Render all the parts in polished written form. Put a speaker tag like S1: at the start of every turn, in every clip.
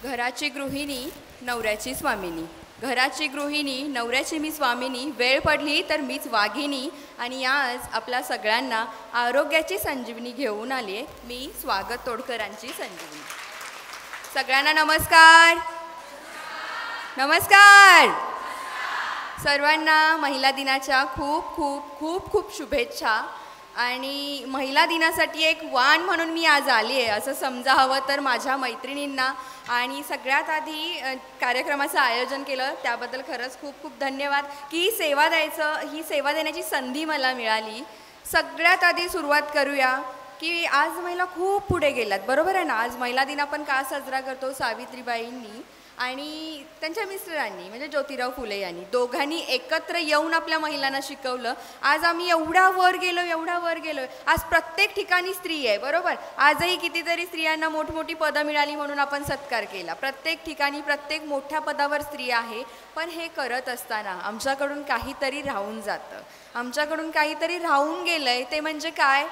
S1: घराची गृहिणी नवऱ्याची स्वामिनी, घराची गृहिणी नवऱ्याची मी स्वामिनी, वेळ पडली तर मीच वाघिणी. आणि आज आपल्या सगळ्यांना आरोग्याची संजीवनी घेऊन आली आहे मी, स्वागत तोडकरांची संजीवनी. सगळ्यांना नमस्कार. नमस्कार. सर्वांना महिला दिनाच्या खूप खूप खूप खूप शुभेच्छा. आणि महिला दिनासाठी एक वाण म्हणून मी आज आली आहे असं समजा हवं तर माझ्या मैत्रिणींना. आणि सगळ्यात आधी कार्यक्रमाचं आयोजन केलं त्याबद्दल खरंच खूप खूप धन्यवाद की ही सेवा देण्याची संधी मला मिळाली. सगळ्यात आधी सुरुवात करूया की आज महिला खूप पुढे गेल्यात, बरोबर आहे ना. आज महिला दिन आपण का साजरा करतो? सावित्रीबाईंनी आणि त्यांच्या मिस्टरांनी म्हणजे ज्योतिराव फुले यांनी दोघांनी एकत्र येऊन आपल्या महिलांना शिकवलं. आज आम्ही एवढा वर गेलो. आज प्रत्येक ठिकाणी स्त्री आहे, बरोबर. आजही कितीतरी स्त्रियांना मोठमोठी पदं मिळाली म्हणून आपण सत्कार केला. प्रत्येक ठिकाणी प्रत्येक मोठ्या पदावर स्त्री आहे. पण हे करत असताना आमच्याकडून काहीतरी राहून जातं, आमच्याकडून काहीतरी राहून गेलंय. ते म्हणजे काय?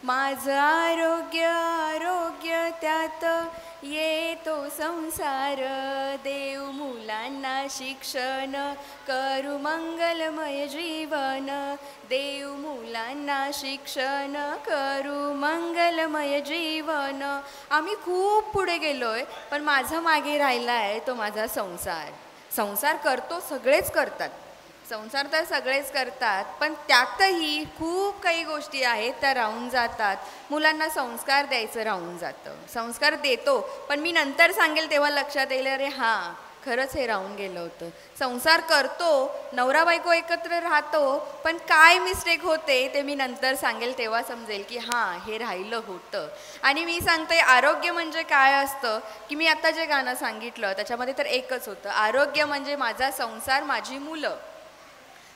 S1: माझं आरोग्य आरोग्य त्यात येतो संसार, देव मुलांना शिक्षण करू मंगलमय जीवन, देव मुलांना शिक्षण करू मंगलमय जीवन. आम्ही खूप पुढे गेलोय पण माझा मागे राहिला आहे तो माझा संसार. संसार करतो, सगळेच करतात, संसार तर सगळेच करतात, पण त्यातही खूप काही गोष्टी आहेत त्या राहून जातात. मुलांना संस्कार द्यायचं राहून जातं. संस्कार देतो पण मी नंतर सांगेल तेव्हा लक्षात येईल अरे हां खरंच हे राहून गेलं होतं. संसार करतो, नवरा बायको एकत्र राहतो, पण काय मिस्टेक होते ते मी नंतर सांगेल तेव्हा समजेल की हां हे राहिलं होतं. आणि मी सांगते आरोग्य म्हणजे काय असतं की मी आता जे गाणं सांगितलं त्याच्यामध्ये तर एकच होतं, आरोग्य म्हणजे माझा संसार, माझी मुलं.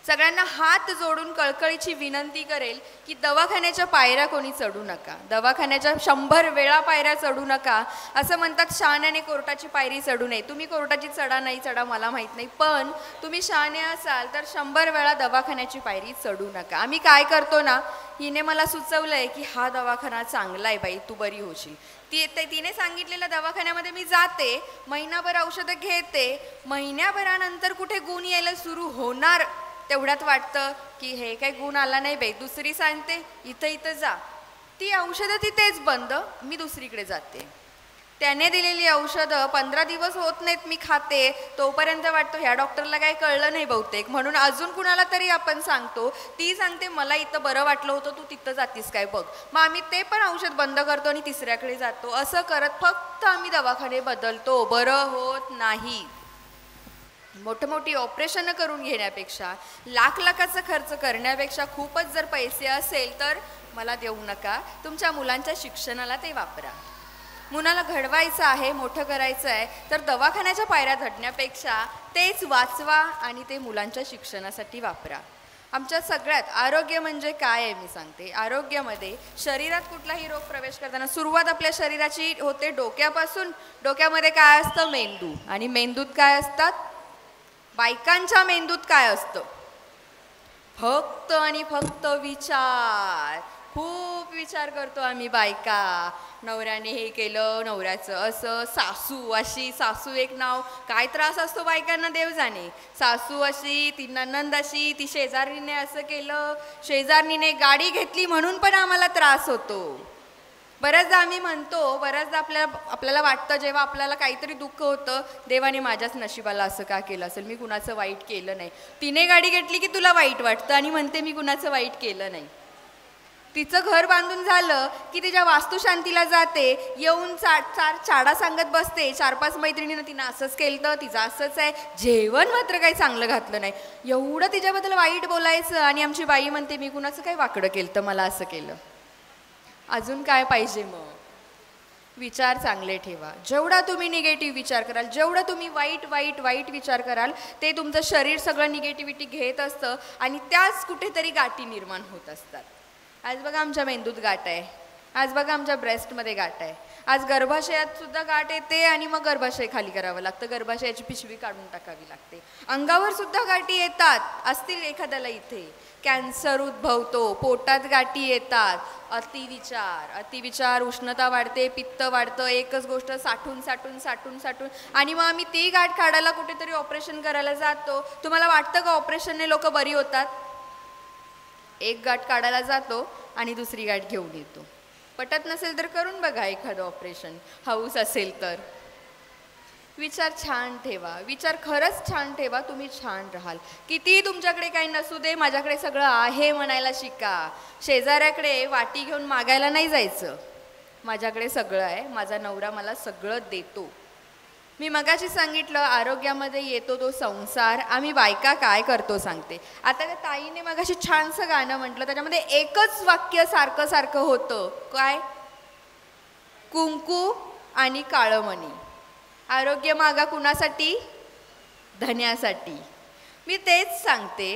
S1: सगळ्यांना हात जोडून कळकळीची विनंती करेल की दवाखान्याच्या पायऱ्या कोणी चढू नका, दवाखान्याच्या 100 वेळा पायऱ्या चढू नका. असं म्हणतात शहाण्याने कोर्टाची पायरी चढू नये. तुम्ही कोर्टाची चढा नाही चढा मला माहीत नाही, पण तुम्ही शहाणे असाल तर 100 वेळा दवाखान्याची पायरी चढू नका. आम्ही काय करतो ना, हिने मला सुचवलं आहे की हा दवाखाना चांगला आहे बाई, तू बरी होशील. तिने सांगितलेल्या दवाखान्यामध्ये मी जाते, महिनाभर औषधं घेते, महिन्याभरानंतर कुठे गुण यायला सुरू होणार तेवढ्यात वाटतं की हे काही गुण आला नाही बाई, दुसरी सांगते इथं जा. ती औषधं तिथेच बंद, मी दुसरीकडे जाते. त्याने दिलेली औषधं 15 दिवस होत नाहीत, मी खाते, तोपर्यंत वाटतं ह्या डॉक्टरला काही कळलं नाही बहुतेक म्हणून अजून कुणाला तरी आपण सांगतो. ती सांगते मला इथं बरं वाटलं होतं, तू तिथं जातीस काय बघ. मग आम्ही ते पण औषध बंद करतो आणि तिसऱ्याकडे जातो. असं करत फक्त आम्ही दवाखाने बदलतो, बरं होत नाही. मोठी ऑपरेशनं करून घेण्यापेक्षा, लाखाचा खर्च करण्यापेक्षा खूपच जर पैसे असेल तर मला देऊ नका, तुमच्या मुलांच्या शिक्षणाला ते वापरा. मुलाला घडवायचं आहे, मोठं करायचं आहे तर दवाखान्याच्या पायऱ्या चढण्यापेक्षा तेच वाचवा आणि ते मुलांच्या शिक्षणासाठी वापरा. आमच्या सगळ्यात आरोग्य म्हणजे काय आहे मी सांगते. आरोग्यामध्ये शरीरात कुठलाही रोग प्रवेश करताना सुरुवात आपल्या शरीराची होते डोक्यापासून. डोक्यामध्ये काय असतं? मेंदू. आणि मेंदूत काय असतात? बायकांच्या मेंदूत काय असतं? फक्त आणि फक्त विचार. खूप विचार करतो आम्ही बायका. नवऱ्याने हे केलं, नवऱ्याचं असं, सासू अशी, सासू एक नाव, काय त्रास असतो बायकांना देव जाणे. सासू अशी, ती नणंद अशी, ती शेजारीने असं केलं, शेजारणीने गाडी घेतली म्हणून पण आम्हाला त्रास होतो. बऱ्याचदा आम्ही म्हणतो, बऱ्याचदा आपल्याला वाटतं जेव्हा आपल्याला काहीतरी दुःख होतं, देवाने माझ्याच नशिबाला असं का केलं असेल, मी कुणाचं वाईट केलं नाही. तिने गाडी घेतली की तुला वाईट वाटतं आणि म्हणते मी कुणाचं वाईट केलं नाही. तिचं घर बांधून झालं की तिच्या वास्तुशांतीला जाते, येऊन चाडा सांगत बसते 4-5 मैत्रिणीनं तिनं असंच केलं तर तिचं असंच आहे, जेवण मात्र काही चांगलं घातलं नाही, एवढं तिच्याबद्दल वाईट बोलायचं. आणि आमची बाई म्हणते मी कुणाचं काही वाकडं केलं तर मला असं केलं. अजून काय पाहिजे मग? विचार चांगले ठेवा. जेवढा तुम्ही निगेटिव्ह विचार कराल, जेवढं तुम्ही वाईट विचार कराल, ते तुमचं शरीर सगळं निगेटिव्हिटी घेत असतं आणि त्याच कुठेतरी गाठी निर्माण होत असतात. आज बघा आमच्या मेंदूत गाठ आहे, आज बघा आमच्या ब्रेस्टमध्ये गाठ आहे, आज गर्भाशयात सुद्धा गाठ येते आणि मग गर्भाशय खाली करावं लागतं, गर्भाशयाची पिशवी काढून टाकावी लागते. अंगावर सुद्धा गाठी येतात, असतील एखाद्याला इथे. कॅन्सर उद्भवतो, पोटात गाठी येतात, अतिविचार, उष्णता वाढते, पित्त वाढतं, एकच गोष्ट साठून साठून साठून साठून आणि मग आम्ही ती गाठ काढायला कुठेतरी ऑपरेशन करायला जातो. तुम्हाला वाटतं का ऑपरेशनने लोक बरी होतात? एक गाठ काढायला जातो आणि दुसरी गाठ घेऊन येतो. पटत नसेल तर करून बघा एखादं ऑपरेशन, हौस असेल तर. विचार छान ठेवा, विचार खरंच छान ठेवा, तुम्ही छान राहाल. किती तुमच्याकडे काही नसू दे, माझ्याकडे सगळं आहे म्हणायला शिका. शेजाऱ्याकडे वाटी घेऊन मागायला नाही जायचं. माझ्याकडे सगळं आहे, माझा नवरा मला सगळं देतो. मी मगाशी सांगितलं आरोग्यामध्ये येतो तो संसार. आम्ही बायका काय करतो सांगते. आता त्या ताईने मगाशी छानसं गाणं म्हटलं, त्याच्यामध्ये एकच वाक्य सारखं सारखं होतं. काय? कुंकू आणि काळमणी. आरोग्य मागा कुणासाठी? धन्यासाठी. मी तेच सांगते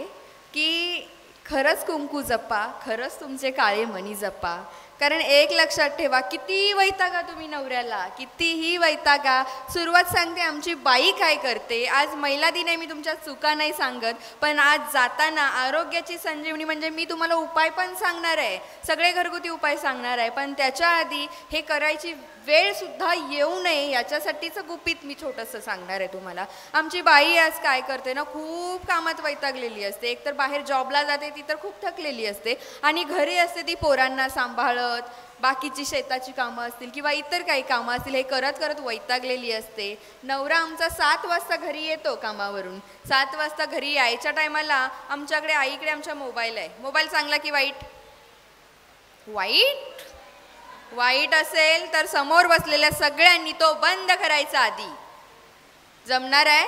S1: की खरंच कुंकू जपा, खरंच तुमचे काळे मणी जपा. कारण एक लक्षात ठेवा, किती वैतागा तुम्ही नवऱ्याला, कितीही वैतागा. सुरुवात सांगते आमची बाई काय करते. आज महिला दिन आहे, मी तुमच्या चुका नाही सांगत, पण आज जाताना आरोग्याची संजीवनी म्हणजे मी तुम्हाला उपाय पण सांगणार आहे, सगळे घरगुती उपाय सांगणार आहे, पण त्याच्या आधी हे करायची वेळ सुद्धा येऊ नये याच्यासाठीचं गुपित मी छोटंसं सांगणार आहे तुम्हाला. आमची बाई आज काय करते ना, खूप कामात वैतागलेली असते. एकतर बाहेर जॉबला जाते ती तर खूप थकलेली असते आणि घरी असते ती पोरांना सांभाळत, बाकीची शेताची कामं असतील किंवा इतर काही कामं असतील, हे करत करत वैतागलेली असते. नवरा आमचा 7 वाजता घरी येतो कामावरून. 7 वाजता घरी यायच्या टायमाला आमच्याकडे आईकडे आमच्या मोबाईल आहे. मोबाईल चांगला की वाईट? वाईट. वाईट असेल तर समोर बसलेल्या सगळ्यांनी तो बंद करायचा आधी. जमणार आहे?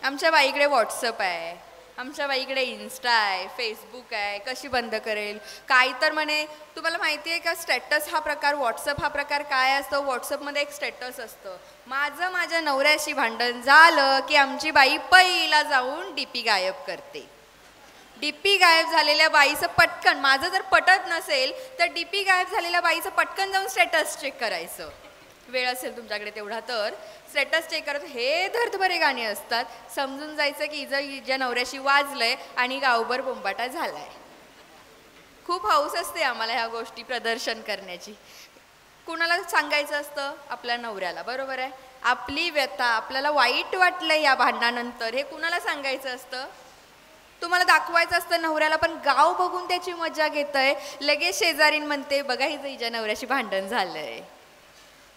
S1: आमच्या बाईकडे व्हॉट्सअप आहे, आमच्या बाईकडे इन्स्टा आहे, फेसबुक आहे. कशी बंद करेल? काय तर म्हणे. तुम्हाला माहिती आहे का स्टेटस हा प्रकार, व्हॉट्सअप हा प्रकार काय असतो? व्हॉट्सअपमध्ये एक स्टेटस असतं, माझ्या नवऱ्याशी भांडण झालं की आमची बाई पहिला जाऊन डीपी गायब करते. डीपी गायब झालेल्या बाईचं पटकन, माझं जर पटत नसेल तर डीपी गायब झालेल्या बाईचं पटकन जाऊन स्टेटस चेक करायचं. वेळ असेल तुमच्याकडे तेवढा तर स्टेटस चेक करत. हे धर्तभरे गाणी असतात. समजून जायचं की हिच्या नवऱ्याशी वाजलंय आणि गावभर बोंबाटा झालाय. खूप हौस असते आम्हाला ह्या गोष्टी प्रदर्शन करण्याची. कुणाला सांगायचं असतं? आपल्या नवऱ्याला, बरोबर आहे. आपली व्यथा, आपल्याला वाईट वाटलंय या भांडणानंतर, हे कुणाला सांगायचं असतं? तुम्हाला दाखवायचं असतं नवऱ्याला, पण गाव बघून त्याची मजा घेतय. लगेच शेजारीन म्हणते, बघा हिच्या नवऱ्याशी भांडण झालंय.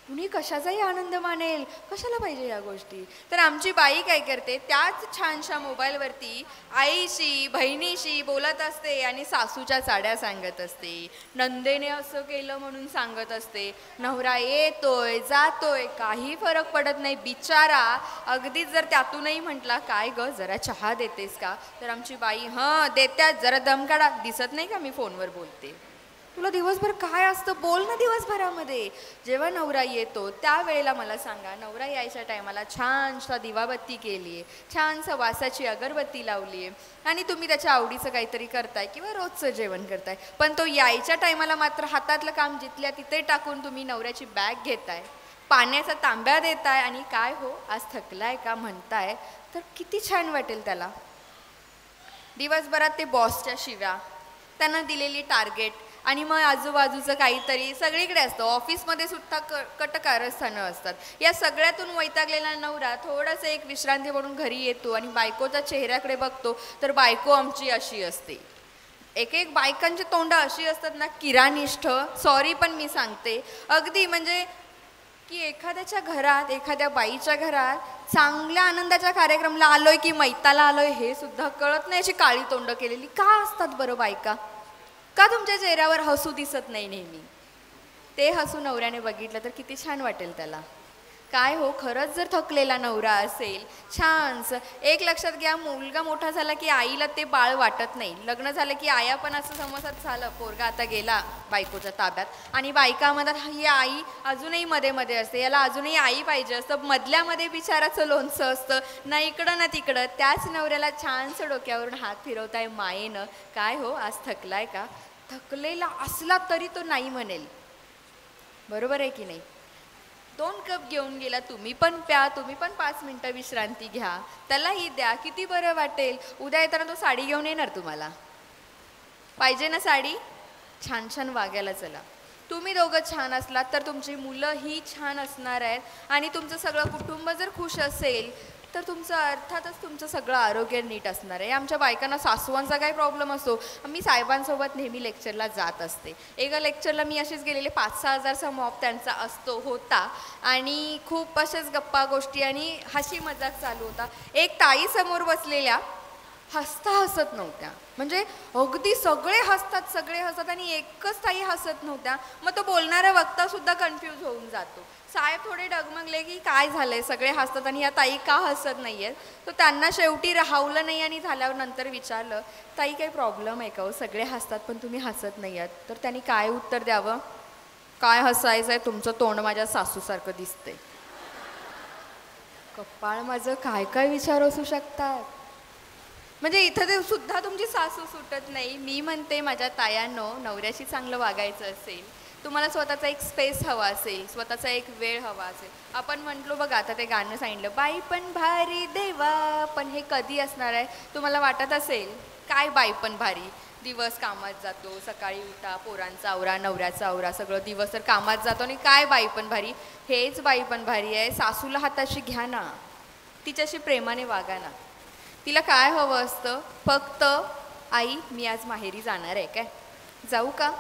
S1: कुणी कशाचाही आनंद मानेल, कशाला पाहिजे या गोष्टी. तर आमची बाई काय करते, त्याच छानशा मोबाईलवरती आईशी बहिणीशी बोलत असते आणि सासूच्या चाड्या सांगत असते. नंदेने असं केलं म्हणून सांगत असते. नवरा येतोय जातोय काही फरक पडत नाही बिचारा. अगदीच जर त्यातूनही म्हटला, काय ग जरा चहा देतेस का, तर आमची बाई देत्यात, जरा दम काढा. दिसत नाही का मी फोनवर बोलते? तुला दिवसभर काय असतं, बोल ना दिवसभरामध्ये. जेव्हा नवरा येतो त्यावेळेला मला सांगा, नवरा यायच्या टायमाला छानसा दिवाबत्ती केली आहे, छानसं वासाची अगरबत्ती लावली आहे आणि तुम्ही त्याच्या आवडीचं काहीतरी करताय किंवा रोजचं जेवण करताय, पण तो यायच्या टायमाला मात्र हातातलं काम जिथल्या तिथे टाकून तुम्ही नवऱ्याची बॅग घेताय, पाण्याचा तांब्या देताय आणि काय हो आज थकलाय का म्हणताय, तर किती छान वाटेल त्याला. दिवसभरात ते बॉसच्या शिव्या, त्यांना दिलेली टार्गेट आणि मग आजूबाजूचं काहीतरी सगळीकडे असतं. ऑफिसमध्ये सुद्धा कटकारस्थानं असतात. या सगळ्यातून वैतागलेला नवरा थोडंसं एक विश्रांती म्हणून घरी येतो आणि बायकोच्या चेहऱ्याकडे बघतो, तर बायको आमची अशी असते. एक एक बायकांची तोंड अशी असतात ना, किरानिष्ठ. सॉरी पण मी सांगते, अगदी म्हणजे की एखाद्याच्या घरात, एखाद्या बाईच्या घरात चांगल्या आनंदाच्या कार्यक्रमाला आलोय की मैताला आलोय हे सुद्धा कळत नाही, अशी काळी तोंड केलेली का असतात बरं बायका? का तुमच्या चेहऱ्यावर हसू दिसत नाही नेहमी? ते हसू नवऱ्याने बघितलं तर किती छान वाटेल त्याला. काय हो, खरंच जर थकलेला नवरा असेल, छानसं एक लक्षात घ्या, मुलगा मोठा झाला की आईला ते बाळ वाटत नाही. लग्न झालं की आया पण असं समजत झालं, पोरगा आता गेला बायकोच्या ताब्यात आणि बायका म्हणतात ही आई अजूनही मध्ये मध्ये असते, याला अजूनही आई पाहिजे असतं. मधल्यामध्ये बिचाराचं लोणचं असतं, ना इकडं ना तिकडं. त्याच नवऱ्याला छानसं डोक्यावरून हात फिरवताय मायेनं. काय हो आज थकलाय का? थकलेला असला तरी तो नाही म्हणेल, बरोबर आहे की नाही? 2 कप घेऊन गेला, तुम्ही पण प्या, तुम्ही पण 5 मिनिटं विश्रांती घ्या, त्यालाही द्या, किती बरं वाटेल. उद्या येताना तो साडी घेऊन येणार तुम्हाला. पाहिजे ना साडी? छान छान वागायला चला. तुम्ही दोघं छान असलात तर तुमची मुलंही छान असणार आहेत आणि तुमचं सगळं कुटुंब जर खुश असेल तर तुमचं अर्थातच तुमचं सगळं आरोग्य नीट असणार आहे. आमच्या बायकांना सासूवांचा काही प्रॉब्लेम असतो. मी साहेबांसोबत नेहमी लेक्चरला जात असते. एका लेक्चरला मी असेच गेलेले 5-6 हजारचा मॉप त्यांचा होता आणि खूप असेच गप्पा गोष्टी आणि हसी मजाक चालू होता. एक ताई समोर बसलेल्या हसत नव्हत्या, म्हणजे अगदी सगळे हसतात आणि एकच ताई हसत नव्हत्या. मग तो बोलणारा वक्ता सुद्धा कन्फ्यूज होऊन जातो. साहेब थोडे डगमगले की काय झालंय, सगळे हसतात आणि या ताई का हसत नाहीयेत. तर त्यांना शेवटी राहवलं नाही आणि झाल्यावर नंतर विचारलं, ताई काही प्रॉब्लेम आहे का हो, सगळे हसतात पण तुम्ही हसत नाही आहात. तर त्यांनी काय उत्तर द्यावं, काय हसायचं आहे, तुमचं तोंड माझ्या सासूसारखं दिसतंय. कपाळ माझं, काय काय विचार असू शकतात. म्हणजे इथं ते सुद्धा तुमची सासू सुटत नाही. मी म्हणते माझ्या तायांनो, नवऱ्याशी चांगलं वागायचं असेल, तुम्हाला स्वतःचा एक स्पेस हवा असेल, स्वतःचा एक वेळ हवा असेल. आपण म्हटलो बघा, आता ते गाणं सांगितलं, बाई पण भारी देवा, पण हे कधी असणार आहे. तुम्हाला वाटत असेल काय बाई पण भारी, दिवस कामात जातो, सकाळी उठा, पोरांचा आवरा, नवऱ्याचा आवरा, सगळं दिवस तर कामात जातो आणि काय बाई पण भारी. हेच बाई पण भारी आहे. सासूला हाताशी घ्या ना, तिच्याशी प्रेमाने वागा ना. तिला काय हवं असतं, फक्त आई मी आज माहेरी जाणार आहे, काय जाऊ का,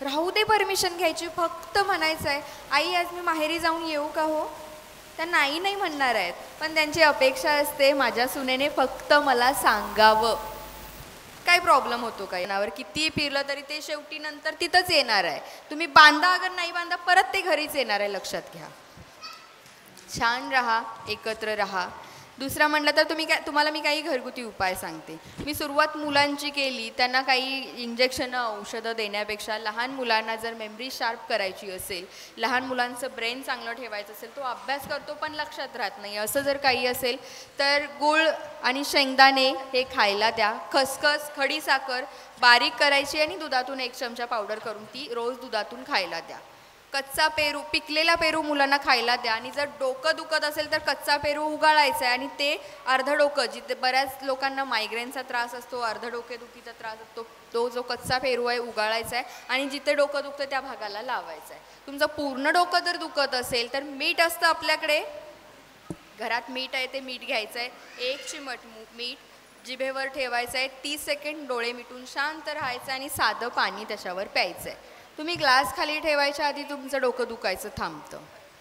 S1: राहू दे, परमिशन घ्यायची, फक्त म्हणायचं आहे आई आज मी माहेरी जाऊन येऊ का हो. त्या नाही नाही म्हणणार आहेत, पण त्यांची अपेक्षा असते माझ्या सुनेने फक्त मला सांगावं. काय प्रॉब्लेम होतो का, येण्यावर किती फिरलं तरी ते शेवटी नंतर तिथंच येणार आहे. तुम्ही बांधा अगर नाही बांधा, परत ते घरीच येणार आहे, लक्षात घ्या. छान राहा, एकत्र राहा. दुसरा म्हटलं तर तुम्हाला मी काही घरगुती उपाय सांगते. मी सुरुवात मुलांची केली, त्यांना काही इंजेक्शनं औषधं देण्यापेक्षा लहान मुलांना जर मेमरी शार्प करायची असेल, लहान मुलांचं ब्रेन चांगलं ठेवायचं असेल, तो अभ्यास करतो पण लक्षात राहत नाही, असं जर काही असेल तर गूळ आणि शेंगदाणे हे खायला द्या. खसखस, खडी साखर बारीक करायची आणि दुधातून 1 चमचा पावडर करून ती रोज दुधातून खायला द्या. कच्चा पेरू, पिकलेला पेरू मुलांना खायला द्या. आणि जर डोकं दुखत असेल तर कच्चा पेरू उगाळायचा आहे आणि ते अर्ध डोकं, जिथे बऱ्याच लोकांना मायग्रेनचा त्रास असतो, अर्ध डोकेदुखीचा त्रास असतो, तो जो कच्चा पेरू आहे उगाळायचा आहे आणि जिथे डोकं दुखतं त्या भागाला लावायचं आहे. तुमचं पूर्ण डोकं जर दुखत असेल तर मीठ असतं आपल्याकडे, घरात मीठ आहे, ते मीठ घ्यायचं आहे. 1 चिमट मीठ जिभेवर ठेवायचं आहे, 30 सेकंड डोळे मिटून शांत राहायचं आणि साधं पाणी त्याच्यावर प्यायचं आहे. तुम्ही ग्लास खाली ठेवायच्या आधी तुमचं डोकं दुखायचं थांबतं.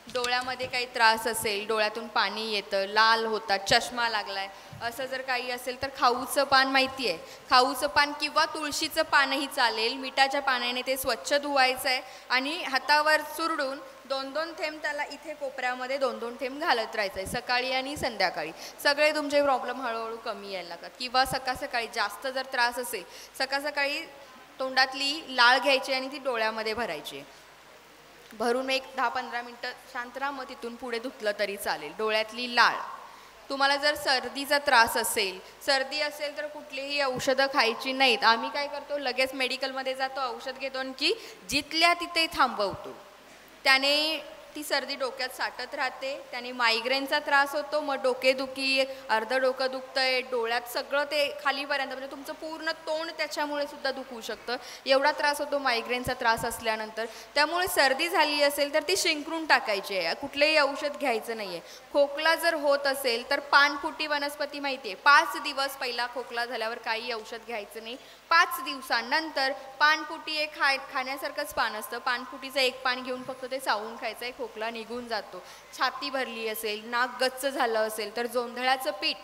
S1: डोळ्यामध्ये काही त्रास असेल, डोळ्यातून पाणी येतं, लाल होतात, चष्मा लागलाय, असं जर काही असेल तर खाऊचं पान माहिती आहे, खाऊचं पान किंवा तुळशीचं पानही चालेल. मिठाच्या पाण्याने ते स्वच्छ धुवायचं आहे आणि हातावर चुरडून 2-2 थेंब त्याला इथे कोपऱ्यामध्ये 2-2 थेंब घालत राहायचं आहे, सकाळी आणि संध्याकाळी. सगळे तुमचे प्रॉब्लेम हळूहळू कमी यायला लागतात. किंवा सकाळी जास्त जर त्रास असेल, सकाळी तोंडातली लाळ घ्यायची आणि ती डोळ्यामध्ये भरायची, भरून एक 10-15 मिनटं शांत राहा, मग तिथून पुढे धुतलं तरी चालेल. डोळ्यातली लाळ. तुम्हाला जर सर्दीचा त्रास असेल, सर्दी असेल तर कुठलीही औषधं खायची नाहीत. आम्ही काय करतो, लगेच मेडिकलमध्ये जातो, औषध घेतो आणि जिथल्या तिथे थांबवतो. त्याने ती सर्दी डोक्यात साठत राहते, त्याने मायग्रेनचा त्रास होतो, मग डोकेदुखी, अर्ध डोकं दुखतंय, डोळ्यात सगळं ते खालीपर्यंत, म्हणजे तुमचं पूर्ण तोंड त्याच्यामुळे सुद्धा दुखू शकतं. एवढा त्रास होतो मायग्रेनचा त्रास असल्यानंतर. त्यामुळे सर्दी झाली असेल तर ती शिंकरून टाकायची आहे, कुठलेही औषध घ्यायचं नाही आहे. खोकला जर होत असेल तर पानफुटी वनस्पती माहिती आहे, 5 दिवस पहिला खोकला झाल्यावर काही औषध घ्यायचं नाही. 5 दिवसांनंतर पानफुटी एक खाण्यासारखंच पान असतं, पानफुटीचं 1 पान घेऊन फक्त ते चावून खायचं आहे, खोकला निघून जातो. छाती भरली असेल, नाक गच्च झालं असेल तर जोंधळ्याचं पीठ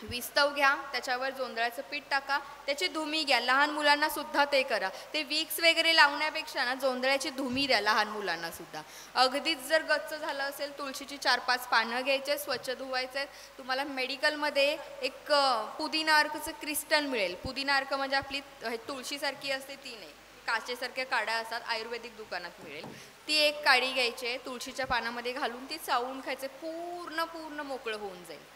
S1: विस्तव घ्या, त्याच्यावर जोंधळ्याचं पीठ टाका, त्याची धुमी घ्या. लहान मुलांना सुद्धा ते करा. ते विक्स वगैरे लावण्यापेक्षा ना जोंधळ्याची धुमी द्या लहान मुलांना सुद्धा. अगदीच जर गच्च झालं असेल, तुळशीची 4-5 पानं घ्यायचे, स्वच्छ धुवायचे. तुम्हाला मेडिकलमध्ये एक पुदिना अर्कचं क्रिस्टल मिळेल. पुदिना अर्क म्हणजे आपली तुळशीसारखी असते ती नाही, काचेसारख्या काड्या असतात, आयुर्वेदिक दुकानात मिळेल. ती एक काडी घ्यायची, तुळशीच्या पानामध्ये घालून ती चावून खायचे, पूर्ण मोकळं होऊन जाईल.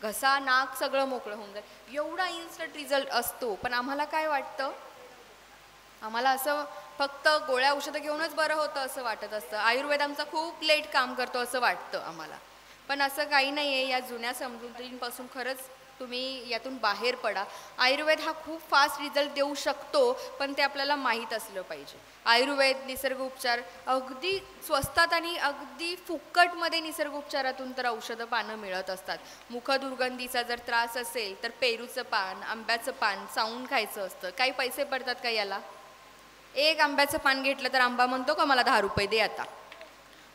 S1: घसा, नाक सगळं मोकळं होऊन जाईल. एवढा इन्स्टंट रिझल्ट असतो. पण आम्हाला काय वाटतं, आम्हाला असं फक्त गोळ्या औषधं घेऊनच बरं होतं असं वाटत असतं. आयुर्वेद आमचा खूप लेट काम करतो असं वाटतं आम्हाला. पण असं काही नाही आहे. या जुन्या समजुतींपासून खरंच तुम्ही यातून बाहेर पडा. आयुर्वेद हा खूप फास्ट रिझल्ट देऊ शकतो, पण ते आपल्याला माहीत असलं पाहिजे. आयुर्वेद, निसर्ग उपचार अगदी स्वस्तात आणि अगदी फुकटमध्ये निसर्ग उपचारातून तर औषधं पानं मिळत असतात. मुखदुर्गंधीचा जर त्रास असेल तर पेरूचं पान, आंब्याचं पान चावून खायचं असतं. काही पैसे पडतात का याला? एक आंब्याचं पान घेतलं तर आंबा म्हणतो का मला 10 रुपये दे आता.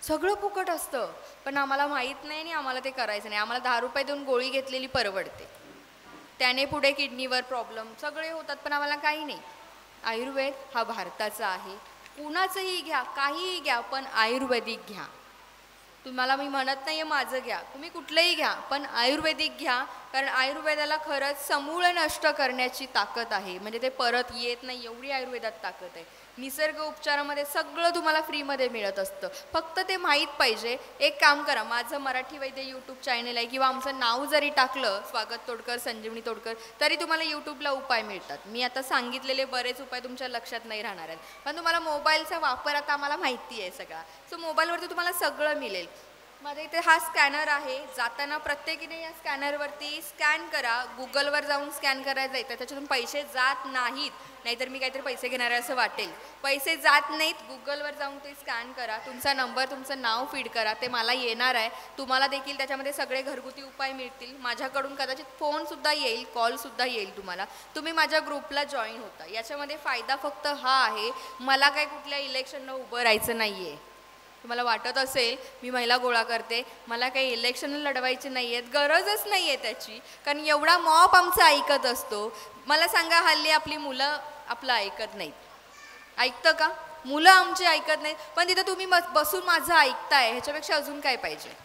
S1: सगळं फुकट असतं, पण आम्हाला माहीत नाही आणि आम्हाला ते करायचं नाही. आम्हाला 10 रुपये देऊन गोळी घेतलेली परवडते. त्याने पुढे किडनीवर प्रॉब्लेम सगळे होतात, पण आम्हाला काही नाही. आयुर्वेद हा भारताचा आहे. कुणाचंही घ्या, काहीही घ्या, पण आयुर्वेदिक घ्या. तुम्हाला मी म्हणत नाही आहे माझं घ्या, तुम्ही कुठलंही घ्या, पण आयुर्वेदिक घ्या. कारण आयुर्वेदाला खरंच समूळ नष्ट करण्याची ताकद आहे. म्हणजे ते परत येत नाही एवढी आयुर्वेदात ताकद आहे. निसर्ग उपचारामध्ये सगळं तुम्हाला फ्रीमध्ये मिळत असतं. फक्त ते माहीत पाहिजे. एक काम करा, माझं मराठी वैद्य यूट्यूब चॅनल आहे किंवा आमचं नाव जरी टाकलं स्वागत तोडकर, संजीवनी तोडकर, तरी तुम्हाला यूट्यूबला उपाय मिळतात. मी आता सांगितलेले बरेच उपाय तुमच्या लक्षात नाही राहणार आहेत, पण तुम्हाला मोबाईलचा वापर आता आम्हाला माहिती आहे सगळा. सो मोबाईलवरती तुम्हाला सगळं मिळेल. माझ्या इथे हा स्कॅनर आहे. जाताना प्रत्येकीने या स्कॅनरवरती स्कॅन करा. गुगलवर जाऊन स्कॅन करायचं आहे तर त्याच्यातून पैसे जात नाहीत. नाहीतर मी काहीतरी पैसे घेणार आहे असं वाटेल. पैसे जात नाहीत. गुगलवर जाऊन ते स्कॅन करा. तुमचा नंबर, तुमचं नाव फीड करा. ते मला येणार आहे. तुम्हाला देखील त्याच्यामध्ये सगळे घरगुती उपाय मिळतील. माझ्याकडून कदाचित फोनसुद्धा येईल, कॉलसुद्धा येईल तुम्हाला. तुम्ही माझ्या ग्रुपला जॉईन होता. याच्यामध्ये फायदा फक्त हा आहे, मला काही कुठल्या इलेक्शनला उभं राहायचं नाही आहे. तुम्हाला वाटत असेल मी महिला गोळा करते, मला काही इलेक्शन लढवायचे नाही आहेत, गरजच नाही आहे त्याची. कारण एवढा मॉप आमचा ऐकत असतो. मला सांगा, हल्ली आपली मुलं आपलं ऐकत नाहीत. ऐकतं का? मुलं आमची ऐकत नाहीत, पण तिथं तुम्ही बसून माझं ऐकताय, ह्याच्यापेक्षा अजून काय पाहिजे?